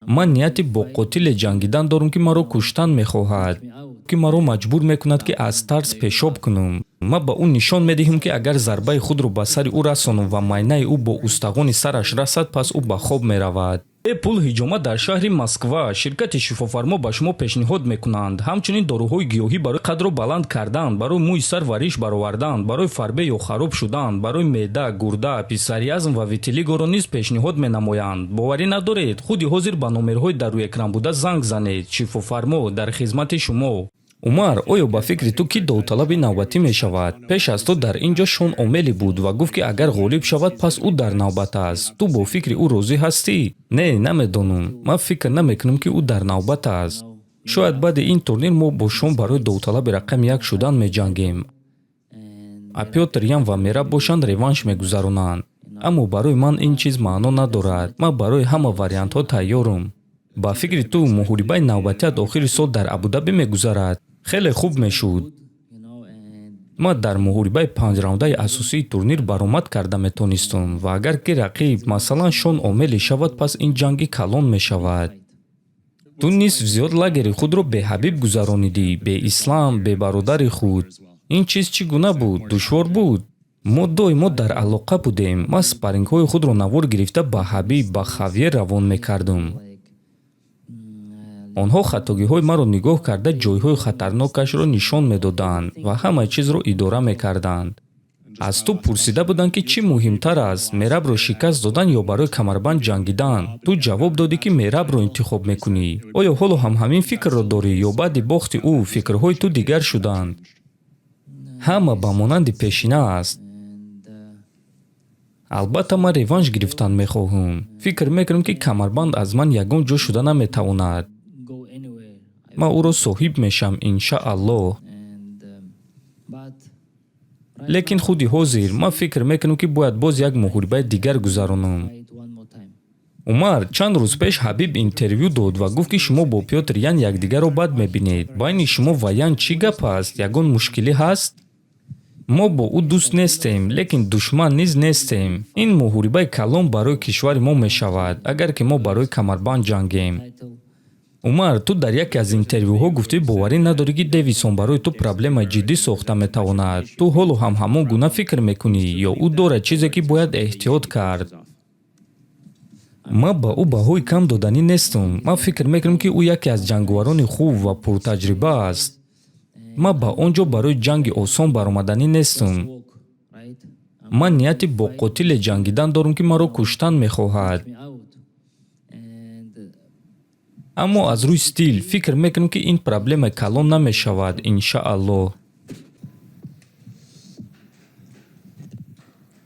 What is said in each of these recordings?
ман нияти бо қотиле ҷангидан дорум, ки маро куштан мехоҳад, ки маро маҷбур мекунад, ки аз тарс пешоб кунам. ма ба ӯ нишон медиҳам, ки агар зарбаи худро ба сари ӯ расонам ва майнаи ӯ бо устағони сараш расад, пас ӯ ба хоб меравад. Apple ҳиҷома дар шаҳри Москва ширкати шифофармо ба шумо пешниҳод мекунанд ҳамчунин дороҳои гиёҳӣ барои қадро баланд кардан, барои мӯи сар ва риш баровардан, барои фарбе ё хароб шудан, барои меъда, гурда, писариазм ва витилигоро низ пешниҳод менамоянд. боварӣ надоред, худи ҳозир ба номерҳои дар рӯи экран буда занг занед. Шифофармо дар хизмати шумо. Умар, оё ба фикри ту ки довталаби навбатӣ мешавад? Пеш аз то дар ин ҷо Шон Омели буд ва гуфт, ки агар ғолиб шавад, пас ӯ дар навбат аст. Ту бо фикри ӯ розӣ ҳастӣ? Не, намедонам. Ман фикр намекунам, ки ӯ дар навбат аст. Шояд баъди ин турнир мо бо Шон барои довталаби рақами 1 шудан меҷангем. А Пётр Ян ва Мераб бошанд реванш мегузаронанд. Аммо барои ман ин чиз маъно надорад. Ман барои ҳама вариантҳо тайёрам. Ба фикри ту муҳорибаи навбатият охири сол дар Абудаби мегузарад? Хеле хуб мешуд. ма дар муҳорибаи 5-раундаи асосии турнир баромад карда метонистам ва агар ки рақиб масалан Шон Омели шавад, пас ин ҷанги калон мешавад. Ту нисф зиёд лагери худро бе Ҳабиб гузаронидӣ, бе Ислам, бе бародари худ. Ин чиз чӣ гуна буд? Душвор буд? мо доимо дар алоқа будем. ман спарингҳои худро навор гирифта ба Ҳабиб, ба Хавьер равон мекардам. онҳо хатогиҳои маро нигоҳ карда ҷойҳои хатарнокашро нишон медоданд ва ҳама чизро идора мекарданд. аз ту пурсида буданд, ки чӣ муҳимтар аст, Мерабро шикаст додан ё барои камарбанд ҷангидан? Ту ҷавоб додӣ, ки Мерабро интихоб мекунӣ. оё ҳоло ҳам ҳамин фикрро дорӣ ё баъди бохти ӯ фикрҳои ту дигар шуданд? ҳама ба монанди пешина аст. албатта ман реванш гирифтан мехоҳам. фикр мекунам, ки камарбанд аз ман ягон ҷо шуда наметавонад. ман ӯро соҳиб мешам, иншааллоҳ. лекин худи ҳозир ман фикр мекунам, ки бояд боз як муҳорибаи дигар гузаронам. Умар, чанд рӯз пеш Ҳабиб интервю дод ва гуфт, ки шумо бо Пётр Ян якдигарро бад мебинед. байни шумо ва Ян чӣ гап аст? Ягон мушкилӣ ҳаст? мо бо ӯ дӯст нестем, лекин душман низ нестем. ин муҳорибаи калон барои кишвари мо мешавад, агар ки мо барои камарбанд ҷангем. Умар, ту дар яке аз интервюҳо гуфтӣ боварӣ надорӣ, ки Дэвисон барои ту проблемаи ҷиддӣ сохта метавонад. Ту ҳоло ҳам ҳамон гуна фикр мекунӣ ё ӯ дорад чизе, ки бояд эҳтиёт кард? ман ба ӯ баҳои кам доданӣ нестам. ман фикр мекунам, ки ӯ яке аз ҷанговарони хуб ва пуртаҷриба аст. ман ба он ҷо барои ҷанги осон баромаданӣ нестам. ман нияти бо қотиле ҷангидан дорам, ки маро куштан мехоҳад. аммо аз рӯи стил фикр мекунам, ки ин проблемаи калон намешавад, иншааллоҳ.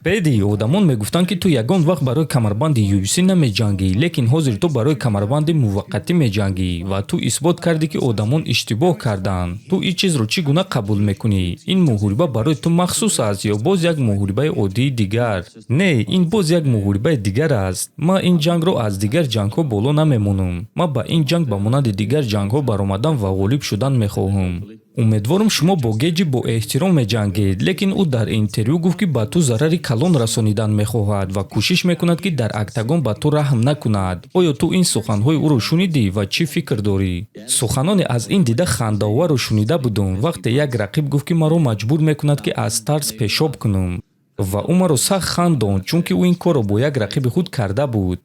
Педи, одамон мегуфтанд, ки ту ягон вақт барои камарбанди UFC намеҷангӣ, лекин ҳозир ту барои камарбанди муваққатӣ меҷангӣ ва ту исбот кардӣ, ки одамон иштибоҳ карданд. Ту ин чизро чӣ гуна қабул мекунӣ? Ин муҳориба барои ту махсус аст ё боз як муҳорибаи оддии дигар? Не, ин боз як муҳорибаи дигар аст. Ман ин ҷангро аз дигар ҷангҳо боло намемонам. Ман ба ин ҷанг ба монанди дигар ҷангҳо баромадан ва ғолиб шудан мехоҳам. умедворам шумо бо Геҷи бо эҳтиром меҷангед, лекин ӯ дар интервю гуфт, ки ба ту зарари калон расонидан мехоҳад ва кӯшиш мекунад, ки дар актагон ба ту раҳм накунад. оё ту ин суханҳои ӯро шунидӣ ва чӣ фикр дорӣ? Суханоне аз ин дида хандаоварро шунида будам, вақте як рақиб гуфт, ки маро маҷбур мекунад, ки аз тарс пешоб кунам. ва ӯ маро сахт хандонд, чунки ӯ ин корро бо як рақиби худ карда буд.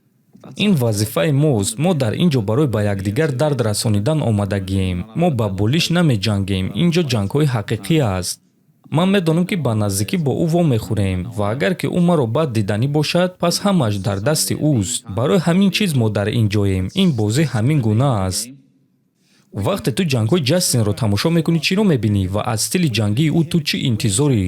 ин вазифаи мост. мо дар ин ҷо барои ба якдигар дард расонидан омадагием. мо ба болиш намеҷангем. ин ҷо ҷангҳои ҳақиқӣ аст. ман медонам, ки ба наздикӣ бо ӯ вомехӯрем ва агар ки ӯ маро бад диданӣ бошад, пас ҳамааш дар дасти ӯст. барои ҳамин чиз мо дар ин ҷоем. ин бозӣ ҳамин гуна аст. вақте ту ҷангҳои Ҷастинро тамошо мекунӣ, чиро мебинӣ ва аз стили ҷангии ӯ ту чӣ интизорӣ?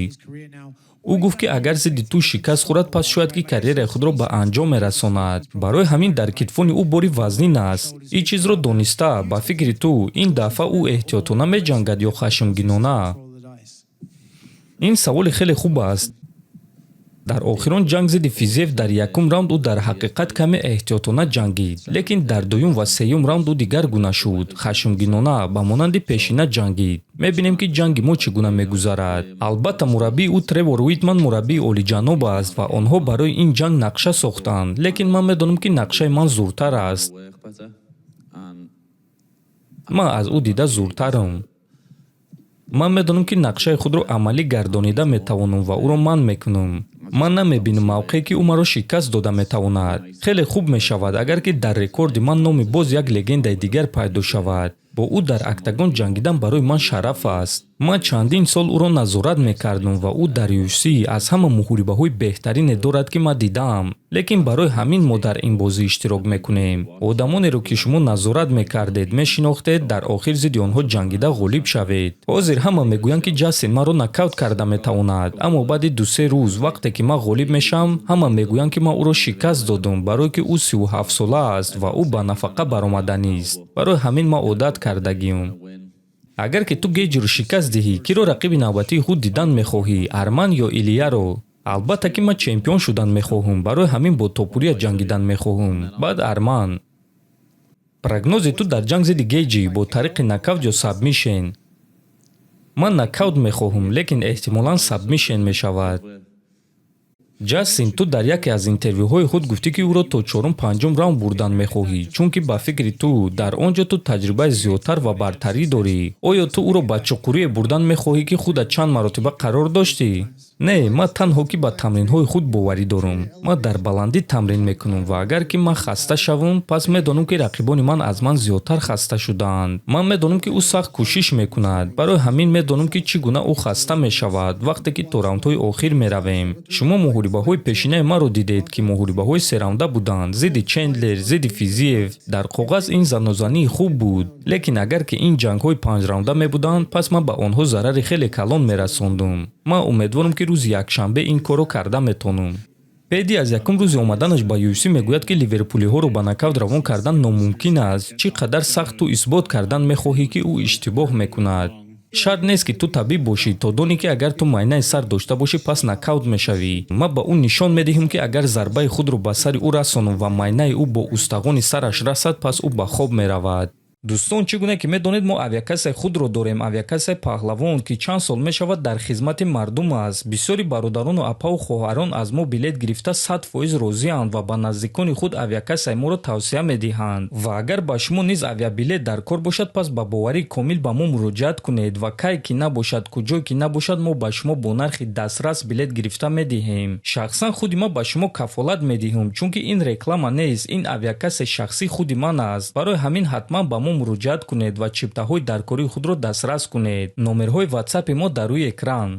ӯ гуфт, ки агар зидди ту шикаст хӯрад, пас шояд ки карьераи худро ба анҷом мерасонад. барои ҳамин дар китфони ӯ бори вазнин аст. ин чизро дониста, ба фикри ту, ин дафъа ӯ эҳтиётона меҷангад ё хашмгинона? ин саволи хеле хуб аст. дар охирон ҷанг зидди Физиев дар якум раунд ӯ дар ҳақиқат каме эҳтиётона ҷангид, лекин дар дуюм ва сеюм раунд ӯ дигар гуна шуд, хашмгинона ба монанди пешина ҷангид. Мебинем ки ҷанги мо чӣ гуна мегузарад. Албатта мураббии ӯ Тревор Уитман мураббии олиҷаноб аст ва онҳо барои ин ҷанг нақша сохтанд, лекин ман медонам ки нақшаи ман зуртар аст. ман аз ӯ дида зуртарам. ман медонам ки нақшаи худро амалӣ гардонида метавонам ва ӯро манъ мекунам. ман намебинам мавқее ки ӯ маро шикаст дода метавонад. хеле хуб мешавад агар ки дар рекорди ман номи боз як легендаи дигар пайдо шавад. бо ӯ дар октагон ҷангидан барои ман шараф аст. ман чандин сол ӯро назорат мекардам ва ӯ дар UFC аз ҳама муҳорибаҳои беҳтарине дорад ки ман дидаам. лекин барои ҳамин мо дар ин бозӣ иштирок мекунем. одамонеро ки шумо назорат мекардед, мешинохтед, дар охир зидди онҳо ҷангида ғолиб шавед. ҳозир ҳама мегӯянд ки Ҷастин маро нокаут карда метавонад, аммо баъди 2-3 рӯз вақте ки ман ғолиб мешавам, ҳама мегӯянд ки ман ӯро шикаст додам, барое ки ӯ 37 сола аст ва ӯ ба нафақа баромада нест. барои ҳамин ман одат кардагиам. агар ки ту Гейҷиро шикаст диҳӣ, киро рақиби навбатии худ дидан мехоҳӣ, Арман ё Илияро? албатта ки ман чемпион шудан мехоҳам, барои ҳамин бо топурия ҷангидан мехоҳам. баъд Арман. прогнози ту дар ҷанг зидди Гейҷи бо тариқи нокаут ё сабмишен? ман нокаут мехоҳам, лекин эҳтимолан сабмишен мешавад. Ҷастин, ту дар яке аз интервюҳои худ гуфтӣ ки ӯро то 4-5 раунд бурдан мехоҳӣ, чунки ба фикри ту дар он ҷо ту таҷрибаи зиёдтар ва бартарӣ дорӣ. оё ту ӯро ба чуқурие бурдан мехоҳӣ ки худат чанд маротиба қарор доштӣ? Не, ман танҳо ки ба тамринҳои худ боварӣ дорам. ман дар баландӣ тамрин мекунам ва агар ки ман хаста шавам, пас медонам ки рақибони ман аз ман зиёдтар хаста шудаанд. ман медонам ки ӯ сахт кӯшиш мекунад. барои ҳамин медонам ки чӣ гуна ӯ хаста мешавад вақте ки то раундҳои охир меравем. шумо муҳорибаҳои пешинаи маро дидед ки муҳорибаҳои сераунда буданд, зидди Чендлер, зидди Физиев. дар коғаз ин занозании хуб буд, лекин агар ки ин ҷангҳои 5 раунда мебуданд, пас ман ба онҳо зарари хеле калон мерасондум. ман умедворам ки рӯзи якшанбе ин корро карда метонам. Педи аз якум рӯзи омаданаш ба UFC мегӯяд ки ливерпулиҳоро ба нокаут равон кардан номумкин аст. чӣ қадар сахту исбот кардан мехоҳӣ ки ӯ иштибоҳ мекунад. шарт нест ки ту табиб бошӣ то донӣ ки агар ту майнаи сар дошта бошӣ пас нокаут мешавӣ. ман ба ӯ нишон медиҳам ки агар зарбаи худро ба сари ӯ расонам ва майнаи ӯ бо устағони сараш расад, пас ӯ ба хоб меравад. дӯстон, чӣ гуна ки медонед мо авиакасаи худро дорем, авиакасаи паҳлавон, ки чанд сол мешавад дар хизмати мардум аст. бисёри бародарону апаву хоҳарон аз мо билет гирифта 100% розианд ва ба наздикони худ авиакасаи моро тавсия медиҳанд. ва агар ба шумо низ авиабилет дар кор бошад, пас ба боварии комил ба мо муроҷиат кунед ва кай ки набошад, куҷое ки набошад, мо ба шумо бо нархи дастрас билет гирифта медиҳем. шахсан худи ман ба шумо кафолат медиҳам, чунки ин реклама нест, ин авиакаси шахсии худи ман аст. барои ҳамин ҳатман ба мо муроҷиат кунед ва чиптаҳои даркории худро дастрас кунед. номерҳои WhatsApp мо дар рӯи экран.